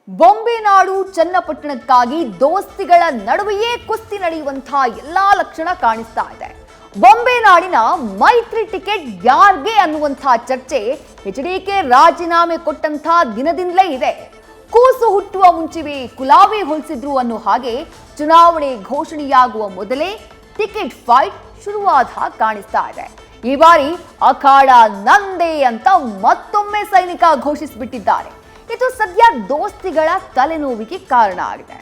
ಬೊಂಬೆನಾಡು ಚನ್ನಪಟ್ಟಣಕ್ಕಾಗಿ ದೋಸ್ತಿಗಳ ನಡುವೆಯೇ ಕುಸ್ತಿ ನಡೆಯುವಂತಹ ಎಲ್ಲಾ ಲಕ್ಷಣ ಕಾಣಿಸ್ತಾ ಇದೆ. ಬೊಂಬೆನಾಡಿನ ಮೈತ್ರಿ ಟಿಕೆಟ್ ಯಾರ್ಗೆ ಅನ್ನುವಂತಹ ಚರ್ಚೆ ಎಚ್ಡಿಕೆ ರಾಜೀನಾಮೆ ಕೊಟ್ಟಂತಹ ದಿನದಿಂದಲೇ ಇದೆ. ಕೂಸು ಹುಟ್ಟುವ ಮುಂಚೆವೇ ಕುಲಾವಿ ಹೊಲಿಸಿದ್ರು ಅನ್ನೋ ಹಾಗೆ ಚುನಾವಣೆ ಘೋಷಣೆಯಾಗುವ ಮೊದಲೇ ಟಿಕೆಟ್ ಫೈಟ್ ಶುರುವಾದ ಕಾಣಿಸ್ತಾ ಇದೆ. ಈ ಬಾರಿ ಅಖಾಡ ನಂದೇ ಅಂತ ಮತ್ತೊಮ್ಮೆ ಸೈನಿಕ ಘೋಷಿಸಿಬಿಟ್ಟಿದ್ದಾರೆ. ಇದು ಸದ್ಯ ದೋಸ್ತಿಗಳ ತಲೆನೋವಿಗೆ ಕಾರಣ ಆಗಿದೆ.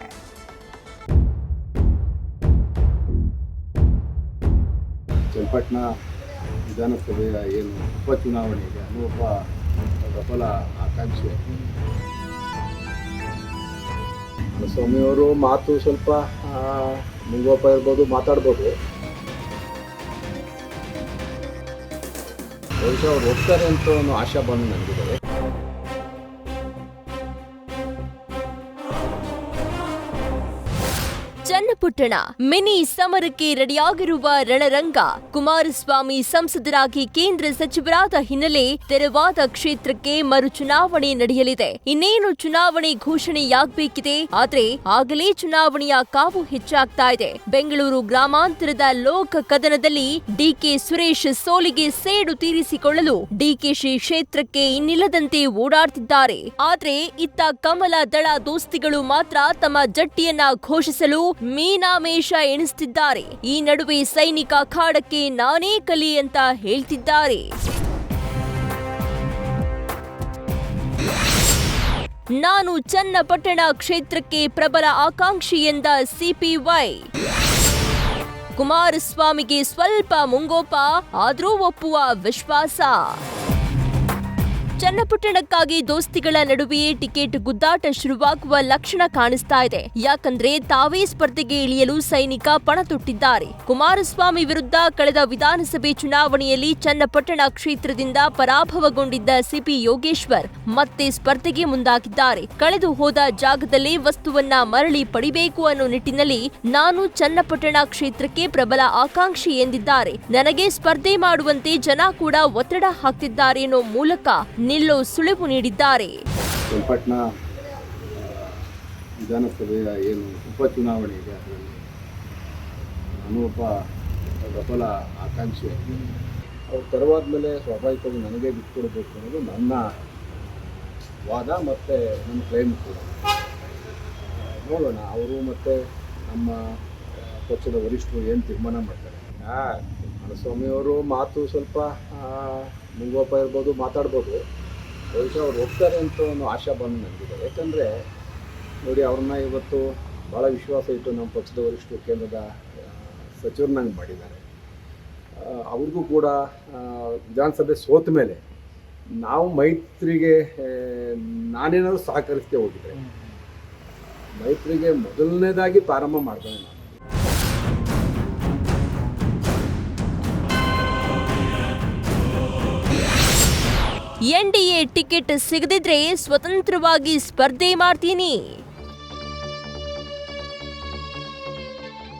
ಚನ್ನಪಟ್ಟಣ ವಿಧಾನಸಭೆಯ ಏನು ಉಪಚುನಾವಣೆಗೆ ಒಬ್ಬ ಪ್ರಬಲ ಆಕಾಂಕ್ಷಿ ಸ್ವಾಮಿಯವರು ಮಾತು ಸ್ವಲ್ಪ ಮುಂಗೋಪ ಇರ್ಬೋದು, ಮಾತಾಡ್ಬೋದು. ಬಹುಶಃ ಅವ್ರು ಹೋಗ್ತಾರೆ ಅಂತ ಒಂದು ಆಶಾ ಬಂದು ನನಗಿದ್ದಾರೆ. ಚನ್ನಪಟ್ಟಣ ಮಿನಿ ಸಮರಕ್ಕೆ ರೆಡಿಯಾಗಿರುವ ರಣರಂಗ. ಕುಮಾರಸ್ವಾಮಿ ಸಂಸದರಾಗಿ ಕೇಂದ್ರ ಸಚಿವರಾದ ಹಿನ್ನೆಲೆ ತೆರವಾದ ಕ್ಷೇತ್ರಕ್ಕೆ ಮರು ಚುನಾವಣೆ ನಡೆಯಲಿದೆ. ಇನ್ನೇನು ಚುನಾವಣೆ ಘೋಷಣೆಯಾಗಬೇಕಿದೆ. ಆದ್ರೆ ಆಗಲೇ ಚುನಾವಣೆಯ ಕಾವು ಹೆಚ್ಚಾಗ್ತಾ ಇದೆ. ಬೆಂಗಳೂರು ಗ್ರಾಮಾಂತರದ ಲೋಕ ಕದನದಲ್ಲಿ ಡಿಕೆ ಸುರೇಶ್ ಸೋಲಿಗೆ ಸೇಡು ತೀರಿಸಿಕೊಳ್ಳಲು ಡಿಕೆಶಿ ಕ್ಷೇತ್ರಕ್ಕೆ ಇನ್ನಿಲ್ಲದಂತೆ ಓಡಾಡ್ತಿದ್ದಾರೆ. ಆದ್ರೆ ಇತ್ತ ಕಮಲ ದಳ ದೋಸ್ತಿಗಳು ಮಾತ್ರ ತಮ್ಮ ಜಟ್ಟಿಯನ್ನ ಘೋಷಿಸಲು ಮೀನಾಮೇಷ ಎಣಿಸುತ್ತಿದ್ದಾರೆ. ಈ ನಡುವೆ ಸೈನಿಕ ಅಖಾಡಕ್ಕೆ ನಾನೇ ಕಲಿ ಅಂತ ಹೇಳ್ತಿದ್ದಾರೆ. ನಾನು ಚನ್ನಪಟ್ಟಣ ಕ್ಷೇತ್ರಕ್ಕೆ ಪ್ರಬಲ ಆಕಾಂಕ್ಷಿ ಎಂದ ಸಿಪಿವೈ. ಕುಮಾರಸ್ವಾಮಿಗೆ ಸ್ವಲ್ಪ ಮುಂಗೋಪ, ಆದ್ರೂ ಒಪ್ಪುವ ವಿಶ್ವಾಸ. ಚನ್ನಪಟ್ಟಣಕ್ಕಾಗಿ ದೋಸ್ತಿಗಳ ನಡುವೆಯೇ ಟಿಕೆಟ್ ಗುದ್ದಾಟ ಶುರುವಾಗುವ ಲಕ್ಷಣ ಕಾಣಿಸ್ತಾ ಇದೆ. ಯಾಕಂದ್ರೆ ತಾವೇ ಸ್ಪರ್ಧೆಗೆ ಇಳಿಯಲು ಸೈನಿಕ ಪಣ ತೊಟ್ಟಿದ್ದಾರೆ. ಕುಮಾರಸ್ವಾಮಿ ವಿರುದ್ಧ ಕಳೆದ ವಿಧಾನಸಭೆ ಚುನಾವಣೆಯಲ್ಲಿ ಚನ್ನಪಟ್ಟಣ ಕ್ಷೇತ್ರದಿಂದ ಪರಾಭವಗೊಂಡಿದ್ದ ಸಿಪಿ ಯೋಗೇಶ್ವರ್ ಮತ್ತೆ ಸ್ಪರ್ಧೆಗೆ ಮುಂದಾಗಿದ್ದಾರೆ. ಕಳೆದು ಹೋದ ಜಾಗದಲ್ಲೇ ವಸ್ತುವನ್ನ ಮರಳಿ ಪಡಿಬೇಕು ಅನ್ನೋ ನಿಟ್ಟಿನಲ್ಲಿ ನಾನು ಚನ್ನಪಟ್ಟಣ ಕ್ಷೇತ್ರಕ್ಕೆ ಪ್ರಬಲ ಆಕಾಂಕ್ಷಿ ಎಂದಿದ್ದಾರೆ. ನನಗೆ ಸ್ಪರ್ಧೆ ಮಾಡುವಂತೆ ಜನ ಕೂಡ ಒತ್ತಡ ಹಾಕ್ತಿದ್ದಾರೆ ಅನ್ನೋ ಮೂಲಕ ನಿಲ್ಲೋ ಸುಳಿವು ನೀಡಿದ್ದಾರೆ. ಚನ್ನಪಟ್ಟಣ ವಿಧಾನಸಭೆಯ ಏನು ಉಪಚುನಾವಣೆಗೆ ಅದರಲ್ಲಿ ನಾನು ಒಬ್ಬ ಪ್ರಬಲ ಆಕಾಂಕ್ಷಿ. ಅವ್ರು ತೆರವಾದ ಮೇಲೆ ಸ್ವಾಭಾವಿಕವಾಗಿ ನನಗೆ ಬಿಟ್ಕೊಡ್ಬೇಕು ಅನ್ನೋದು ನನ್ನ ವಾದ ಮತ್ತು ನನ್ನ ಕ್ಲೈಮ್ ಕೂಡ. ನೋಡೋಣ ಅವರು ಮತ್ತು ನಮ್ಮ ಪಕ್ಷದ ವರಿಷ್ಠರು ಏನು ತೀರ್ಮಾನ ಮಾಡ್ತಾರೆ. ಕುಮಾರಸ್ವಾಮಿಯವರು ಮಾತು ಸ್ವಲ್ಪ ಮುಂಗೋಪ ಇರ್ಬೋದು, ಮಾತಾಡ್ಬೋದು. ಬಹುಶಃ ಅವ್ರು ಹೋಗ್ತಾರೆ ಅಂತ ಒಂದು ಆಶಾ ಬಂದು ನನಗಿದೆ. ಯಾಕಂದರೆ ನೋಡಿ, ಅವ್ರನ್ನ ಇವತ್ತು ಭಾಳ ವಿಶ್ವಾಸ ಇಟ್ಟು ನಮ್ಮ ಪಕ್ಷದ ವರಿಷ್ಠರು ಕೇಂದ್ರದ ಸಚಿವರನ್ನಂಗೆ ಮಾಡಿದ್ದಾರೆ. ಅವ್ರಿಗೂ ಕೂಡ ವಿಧಾನಸಭೆ ಸೋತ ಮೇಲೆ ನಾವು ಮೈತ್ರಿಗೆ ನಾನೇನಾದರೂ ಸಹಕರಿಸದೆ ಹೋಗಿದ್ರೆ ಮೈತ್ರಿಗೆ ಮೊದಲನೇದಾಗಿ ಪ್ರಾರಂಭ ಮಾಡ್ತಾನೆ ನಾನು. ಎನ್ಡಿಎ ಟಿಕೆಟ್ ಸಿಗದಿದ್ರೆ ಸ್ವತಂತ್ರವಾಗಿ ಸ್ಪರ್ಧೆ ಮಾಡ್ತೀನಿ.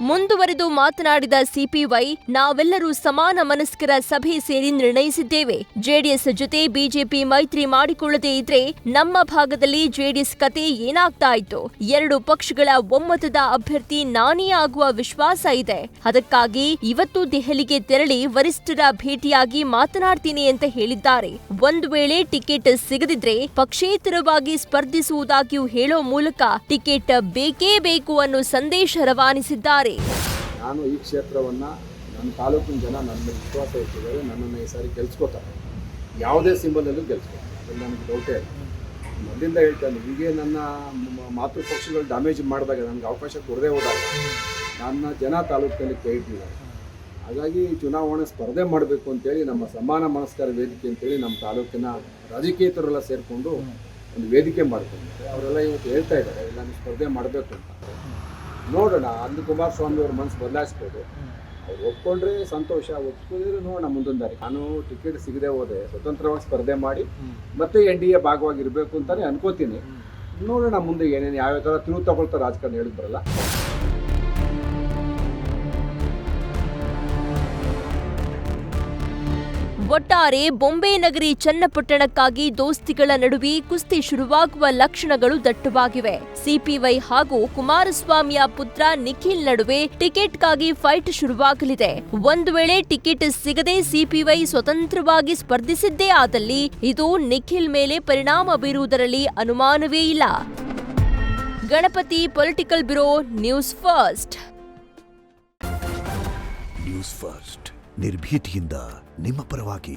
ಮುಂದುವರೆದು ಮಾತನಾಡಿದ ಸಿಪಿವೈ, ನಾವೆಲ್ಲರೂ ಸಮಾನ ಮನಸ್ಕರ ಸಭೆ ಸೇರಿ ನಿರ್ಣಯಿಸಿದ್ದೇವೆ. ಜೆಡಿಎಸ್ ಜೊತೆ ಬಿಜೆಪಿ ಮೈತ್ರಿ ಮಾಡಿಕೊಳ್ಳದೇ ಇದ್ರೆ ನಮ್ಮ ಭಾಗದಲ್ಲಿ ಜೆಡಿಎಸ್ ಕತೆ ಏನಾಗ್ತಾ ಇತ್ತು. ಎರಡು ಪಕ್ಷಗಳ ಒಮ್ಮತದ ಅಭ್ಯರ್ಥಿ ನಾನೇ ಆಗುವ ವಿಶ್ವಾಸ ಇದೆ. ಅದಕ್ಕಾಗಿ ಇವತ್ತು ದೆಹಲಿಗೆ ತೆರಳಿ ವರಿಷ್ಠರ ಭೇಟಿಯಾಗಿ ಮಾತನಾಡ್ತೀನಿ ಅಂತ ಹೇಳಿದ್ದಾರೆ. ಒಂದು ವೇಳೆ ಟಿಕೆಟ್ ಸಿಗದಿದ್ರೆ ಪಕ್ಷೇತರವಾಗಿ ಸ್ಪರ್ಧಿಸುವುದಾಗಿಯೂ ಹೇಳೋ ಮೂಲಕ ಟಿಕೆಟ್ ಬೇಕೇ ಬೇಕು ಅನ್ನೋ ಸಂದೇಶ ರವಾನಿಸಿದ್ದಾರೆ. ನಾನು ಈ ಕ್ಷೇತ್ರವನ್ನು ನನ್ನ ತಾಲೂಕಿನ ಜನ ನನ್ನ ಮೇಲೆ ವಿಶ್ವಾಸ ಇಟ್ಟಿದ್ದಾರೆ. ನನ್ನನ್ನು ಈ ಸಾರಿ ಗೆಲ್ಸ್ಕೋತಾರೆ, ಯಾವುದೇ ಸಿಂಬಲಲ್ಲೂ ಗೆಲ್ಸ್ಕೋತಾರೆ. ಅದರಲ್ಲಿ ನನಗೆ ಡೌಟೇ ಇಲ್ಲ. ಮೊದಲಿಂದ ಹೇಳ್ತಾನೆ, ಹೀಗೆ ನನ್ನ ಮಾತೃಪಕ್ಷಗಳು ಡ್ಯಾಮೇಜ್ ಮಾಡಿದಾಗ, ನನಗೆ ಅವಕಾಶ ಕೊಡದೆ ಹೋದಾಗ ನನ್ನ ಜನ ತಾಲೂಕಿನಲ್ಲಿ ಕೈ ಇಟ್ಟಿದ್ದಾರೆ. ಹಾಗಾಗಿ ಚುನಾವಣೆ ಸ್ಪರ್ಧೆ ಮಾಡಬೇಕು ಅಂತೇಳಿ ನಮ್ಮ ಸಮಾನ ಮನಸ್ಕಾರ ವೇದಿಕೆ ಅಂತೇಳಿ ನಮ್ಮ ತಾಲೂಕಿನ ರಾಜಕೀಯತರೆಲ್ಲ ಸೇರಿಕೊಂಡು ಒಂದು ವೇದಿಕೆ ಮಾಡ್ಕೊಂಡಿದ್ದಾರೆ. ಅವರೆಲ್ಲ ಇವತ್ತು ಹೇಳ್ತಾ ಇದ್ದಾರೆ, ಇಲ್ಲ ನೀವು ಸ್ಪರ್ಧೆ ಮಾಡಬೇಕು ಅಂತ. ನೋಡೋಣ, ಅಲ್ಲಿ ಕುಮಾರಸ್ವಾಮಿ ಅವ್ರ ಮನಸ್ಸು ಬದಲಾಯಿಸ್ಬೋದು. ಅವ್ರು ಒಪ್ಕೊಂಡ್ರೆ ಸಂತೋಷ, ಒಪ್ಕೊಂಡಿದ್ರೆ ನೋಡೋಣ ಮುಂದೊಂದು ದಾರಿ. ನಾನು ಟಿಕೆಟ್ ಸಿಗದೆ ಹೋದೆ ಸ್ವತಂತ್ರವಾಗಿ ಸ್ಪರ್ಧೆ ಮಾಡಿ ಮತ್ತೆ NDA ಭಾಗವಾಗಿರಬೇಕು ಅಂತಲೇ ಅನ್ಕೋತೀನಿ. ನೋಡೋಣ ಮುಂದೆ ಏನೇನು ಯಾವ ಥರ ತಿರುವು ತಗೊಳ್ತಾರೆ ರಾಜಕಾರಣ ಹೇಳಿದ್ ಬರಲ್ಲ. ಒಟ್ಟಾರೆ ಬೊಂಬೆ ನಗರಿ ಚನ್ನಪಟ್ಟಣಕ್ಕಾಗಿ ದೋಸ್ತಿಗಳ ನಡುವೆ ಕುಸ್ತಿ ಶುರುವಾಗುವ ಲಕ್ಷಣಗಳು ದಟ್ಟವಾಗಿವೆ. ಸಿಪಿವೈ ಹಾಗೂ ಕುಮಾರಸ್ವಾಮಿಯ ಪುತ್ರ ನಿಖಿಲ್ ನಡುವೆ ಟಿಕೆಟ್ಗಾಗಿ ಫೈಟ್ ಶುರುವಾಗಲಿದೆ. ಒಂದು ವೇಳೆ ಟಿಕೆಟ್ ಸಿಗದೆ ಸಿಪಿವೈ ಸ್ವತಂತ್ರವಾಗಿ ಸ್ಪರ್ಧಿಸಿದ್ದೇ ಆದಲ್ಲಿ ಇದು ನಿಖಿಲ್ ಮೇಲೆ ಪರಿಣಾಮ ಬೀರುವುದರಲ್ಲಿ ಅನುಮಾನವೇ ಇಲ್ಲ. Ganapati political bureau, news first. News first ನಿರ್ಭೀತಿಯಿಂದ ನಿಮ್ಮ ಪರವಾಗಿ.